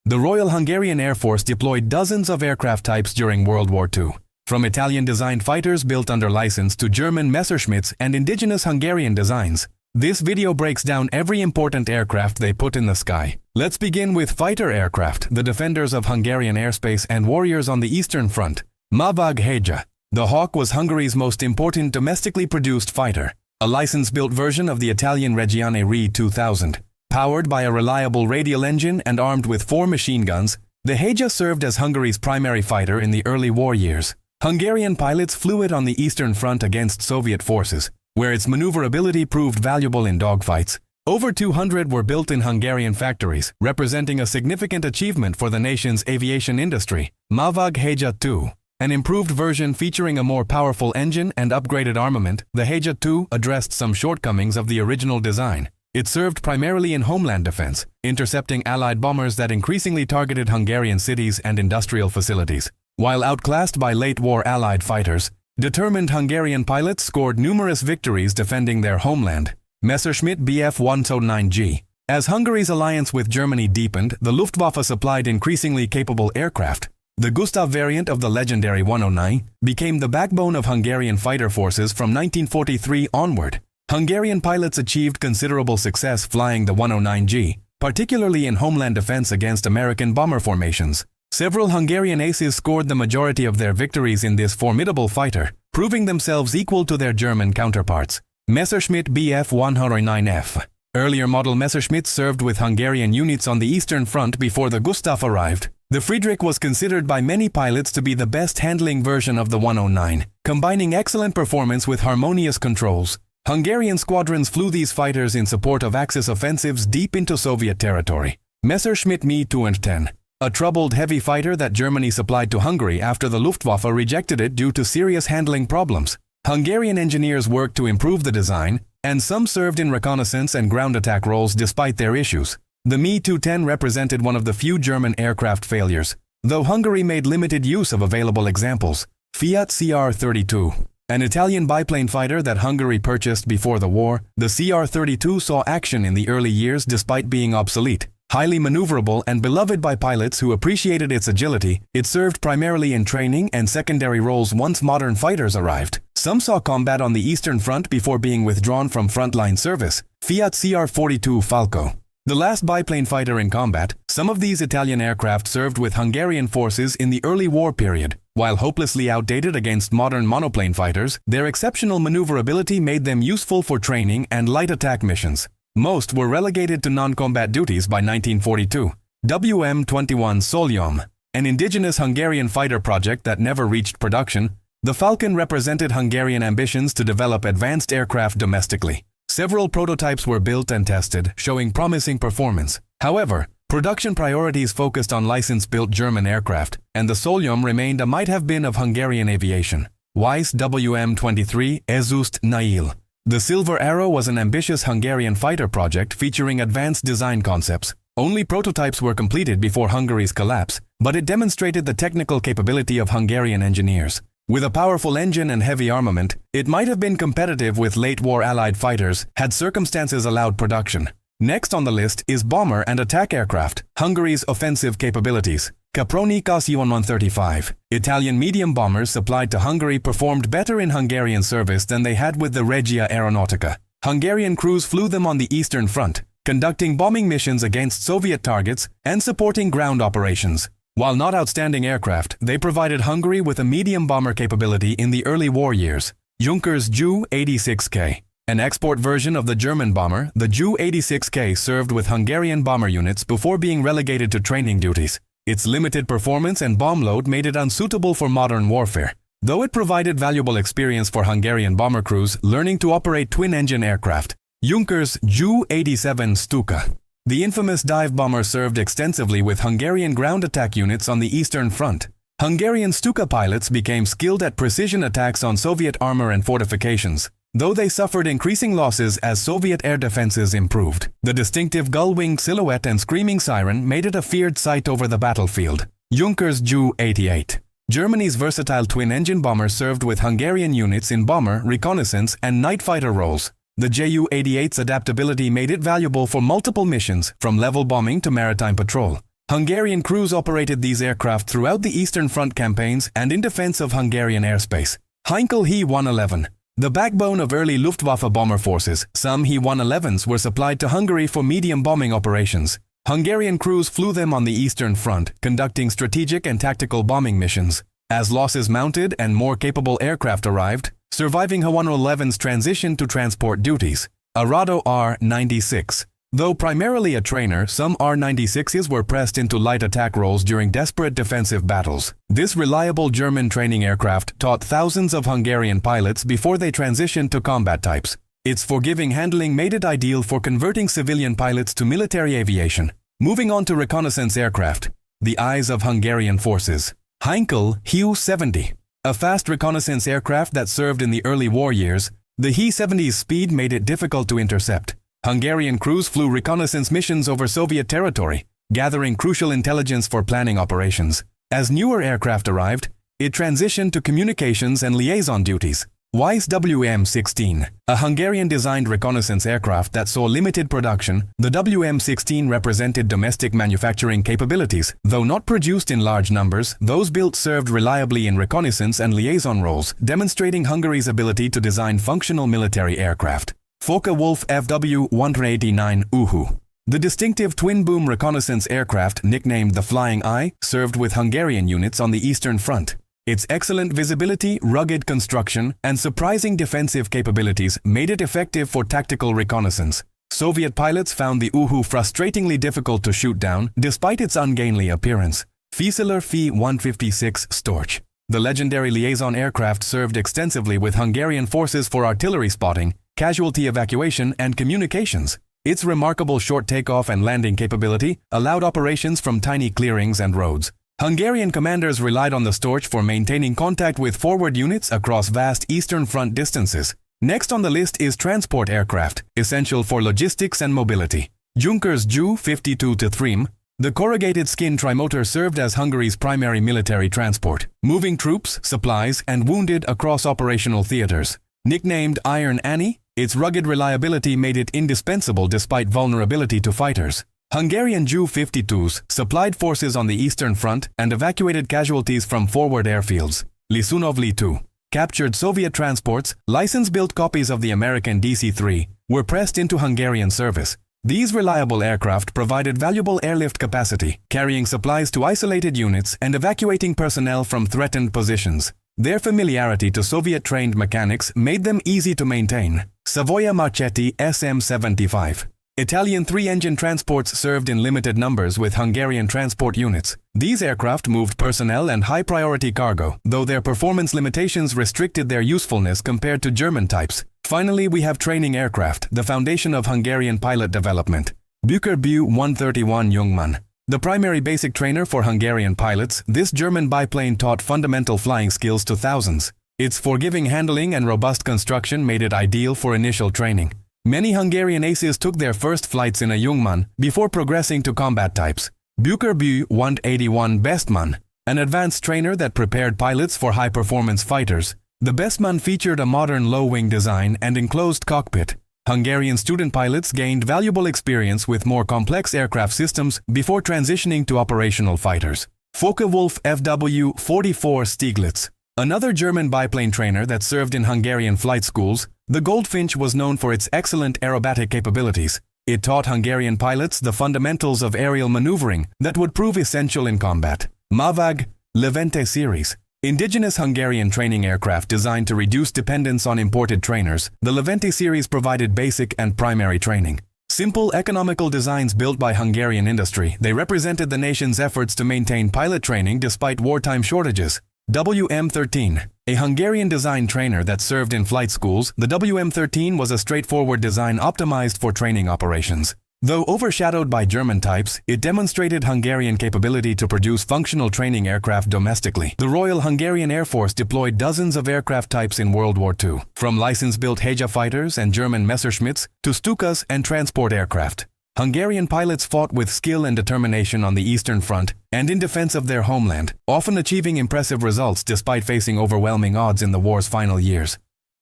The Royal Hungarian Air Force deployed dozens of aircraft types during World War II. From Italian-designed fighters built under license to German Messerschmitts and indigenous Hungarian designs, this video breaks down every important aircraft they put in the sky. Let's begin with fighter aircraft, the defenders of Hungarian airspace and warriors on the Eastern Front. Mavag Heja. The Hawk was Hungary's most important domestically produced fighter, a license-built version of the Italian Regione Re 2000. Powered by a reliable radial engine and armed with 4 machine guns, the Heja served as Hungary's primary fighter in the early war years. Hungarian pilots flew it on the Eastern Front against Soviet forces, where its maneuverability proved valuable in dogfights. Over 200 were built in Hungarian factories, representing a significant achievement for the nation's aviation industry. Mavag Heja 2. An improved version featuring a more powerful engine and upgraded armament, the Heja 2 addressed some shortcomings of the original design. It served primarily in homeland defense, intercepting Allied bombers that increasingly targeted Hungarian cities and industrial facilities. While outclassed by late-war Allied fighters, determined Hungarian pilots scored numerous victories defending their homeland. Messerschmitt Bf 109G. As Hungary's alliance with Germany deepened, the Luftwaffe supplied increasingly capable aircraft. The Gustav variant of the legendary 109 became the backbone of Hungarian fighter forces from 1943 onward. Hungarian pilots achieved considerable success flying the 109G, particularly in homeland defense against American bomber formations. Several Hungarian aces scored the majority of their victories in this formidable fighter, proving themselves equal to their German counterparts. Messerschmitt Bf 109F. Earlier model Messerschmitts served with Hungarian units on the Eastern Front before the Gustav arrived. The Friedrich was considered by many pilots to be the best handling version of the 109, combining excellent performance with harmonious controls. Hungarian squadrons flew these fighters in support of Axis offensives deep into Soviet territory. Messerschmitt Me 210. A troubled heavy fighter that Germany supplied to Hungary after the Luftwaffe rejected it due to serious handling problems. Hungarian engineers worked to improve the design, and some served in reconnaissance and ground attack roles despite their issues. The Me 210 represented one of the few German aircraft failures, though Hungary made limited use of available examples. Fiat CR-32. An Italian biplane fighter that Hungary purchased before the war, the CR-32 saw action in the early years despite being obsolete. Highly maneuverable and beloved by pilots who appreciated its agility, it served primarily in training and secondary roles once modern fighters arrived. Some saw combat on the Eastern Front before being withdrawn from frontline service. Fiat CR-42 Falco. The last biplane fighter in combat, some of these Italian aircraft served with Hungarian forces in the early war period. While hopelessly outdated against modern monoplane fighters, their exceptional maneuverability made them useful for training and light attack missions. Most were relegated to non-combat duties by 1942. WM-21 Solyom, an indigenous Hungarian fighter project that never reached production, the Falcon represented Hungarian ambitions to develop advanced aircraft domestically. Several prototypes were built and tested, showing promising performance. However, production priorities focused on license-built German aircraft, and the Solyom remained a might-have-been of Hungarian aviation. Weiss WM-23 Ezust Nail. The Silver Arrow was an ambitious Hungarian fighter project featuring advanced design concepts. Only prototypes were completed before Hungary's collapse, but it demonstrated the technical capability of Hungarian engineers. With a powerful engine and heavy armament, it might have been competitive with late-war Allied fighters had circumstances allowed production. Next on the list is bomber and attack aircraft, Hungary's offensive capabilities. Caproni Cossion 135. Italian medium bombers supplied to Hungary performed better in Hungarian service than they had with the Regia Aeronautica. Hungarian crews flew them on the Eastern Front, conducting bombing missions against Soviet targets and supporting ground operations. While not outstanding aircraft, they provided Hungary with a medium bomber capability in the early war years. Junkers Ju-86K. An export version of the German bomber, the Ju-86K served with Hungarian bomber units before being relegated to training duties. Its limited performance and bomb load made it unsuitable for modern warfare, though it provided valuable experience for Hungarian bomber crews learning to operate twin-engine aircraft. Junkers Ju-87 Stuka. The infamous dive bomber served extensively with Hungarian ground attack units on the Eastern Front. Hungarian Stuka pilots became skilled at precision attacks on Soviet armor and fortifications, though they suffered increasing losses as Soviet air defenses improved. The distinctive gull-winged silhouette and screaming siren made it a feared sight over the battlefield. Junkers Ju-88. Germany's versatile twin-engine bomber served with Hungarian units in bomber, reconnaissance, and night fighter roles. The Ju-88's adaptability made it valuable for multiple missions, from level bombing to maritime patrol. Hungarian crews operated these aircraft throughout the Eastern Front campaigns and in defense of Hungarian airspace. Heinkel He-111. The backbone of early Luftwaffe bomber forces, some He-111s were supplied to Hungary for medium bombing operations. Hungarian crews flew them on the Eastern Front, conducting strategic and tactical bombing missions. As losses mounted and more capable aircraft arrived, surviving He-111s transitioned to transport duties. Arado R-96. Though primarily a trainer, some R-96s were pressed into light attack roles during desperate defensive battles. This reliable German training aircraft taught thousands of Hungarian pilots before they transitioned to combat types. Its forgiving handling made it ideal for converting civilian pilots to military aviation. Moving on to reconnaissance aircraft. The eyes of Hungarian forces. Heinkel He-70. A fast reconnaissance aircraft that served in the early war years, the He-70's speed made it difficult to intercept. Hungarian crews flew reconnaissance missions over Soviet territory, gathering crucial intelligence for planning operations. As newer aircraft arrived, it transitioned to communications and liaison duties. Weiss WM-16. A Hungarian-designed reconnaissance aircraft that saw limited production, the WM-16 represented domestic manufacturing capabilities. Though not produced in large numbers, those built served reliably in reconnaissance and liaison roles, demonstrating Hungary's ability to design functional military aircraft. Focke-Wulf FW-189 Uhu. The distinctive twin-boom reconnaissance aircraft, nicknamed the Flying Eye, served with Hungarian units on the Eastern Front. Its excellent visibility, rugged construction, and surprising defensive capabilities made it effective for tactical reconnaissance. Soviet pilots found the Uhu frustratingly difficult to shoot down, despite its ungainly appearance. Fieseler Fi-156 Storch. The legendary liaison aircraft served extensively with Hungarian forces for artillery spotting, casualty evacuation, and communications. Its remarkable short takeoff and landing capability allowed operations from tiny clearings and roads. Hungarian commanders relied on the Storch for maintaining contact with forward units across vast Eastern Front distances. Next on the list is transport aircraft, essential for logistics and mobility. Junkers Ju-52-3. The corrugated skin trimotor served as Hungary's primary military transport, moving troops, supplies, and wounded across operational theaters. Nicknamed Iron Annie, its rugged reliability made it indispensable despite vulnerability to fighters. Hungarian Ju-52s supplied forces on the Eastern Front and evacuated casualties from forward airfields. Lisunov Li-2. Captured Soviet transports, license-built copies of the American DC-3, were pressed into Hungarian service. These reliable aircraft provided valuable airlift capacity, carrying supplies to isolated units and evacuating personnel from threatened positions. Their familiarity to Soviet-trained mechanics made them easy to maintain. Savoia Marchetti SM-75. Italian three-engine transports served in limited numbers with Hungarian transport units. These aircraft moved personnel and high-priority cargo, though their performance limitations restricted their usefulness compared to German types. Finally, we have training aircraft, the foundation of Hungarian pilot development. Büker Bu-131 Jungmann. The primary basic trainer for Hungarian pilots, this German biplane taught fundamental flying skills to thousands. Its forgiving handling and robust construction made it ideal for initial training. Many Hungarian aces took their first flights in a Jungmann before progressing to combat types. Büker Bu-181 Bestmann, an advanced trainer that prepared pilots for high-performance fighters. The Bestmann featured a modern low-wing design and enclosed cockpit. Hungarian student pilots gained valuable experience with more complex aircraft systems before transitioning to operational fighters. Focke-Wulf FW-44 Stieglitz. Another German biplane trainer that served in Hungarian flight schools, the Goldfinch was known for its excellent aerobatic capabilities. It taught Hungarian pilots the fundamentals of aerial maneuvering that would prove essential in combat. Mavag Levente series. Indigenous Hungarian training aircraft designed to reduce dependence on imported trainers, the Levente series provided basic and primary training. Simple, economical designs built by Hungarian industry, they represented the nation's efforts to maintain pilot training despite wartime shortages. WM-13. A Hungarian-designed trainer that served in flight schools, the WM-13 was a straightforward design optimized for training operations. Though overshadowed by German types, it demonstrated Hungarian capability to produce functional training aircraft domestically. The Royal Hungarian Air Force deployed dozens of aircraft types in World War II, from license-built Heja fighters and German Messerschmitts to Stukas and transport aircraft. Hungarian pilots fought with skill and determination on the Eastern Front and in defense of their homeland, often achieving impressive results despite facing overwhelming odds in the war's final years.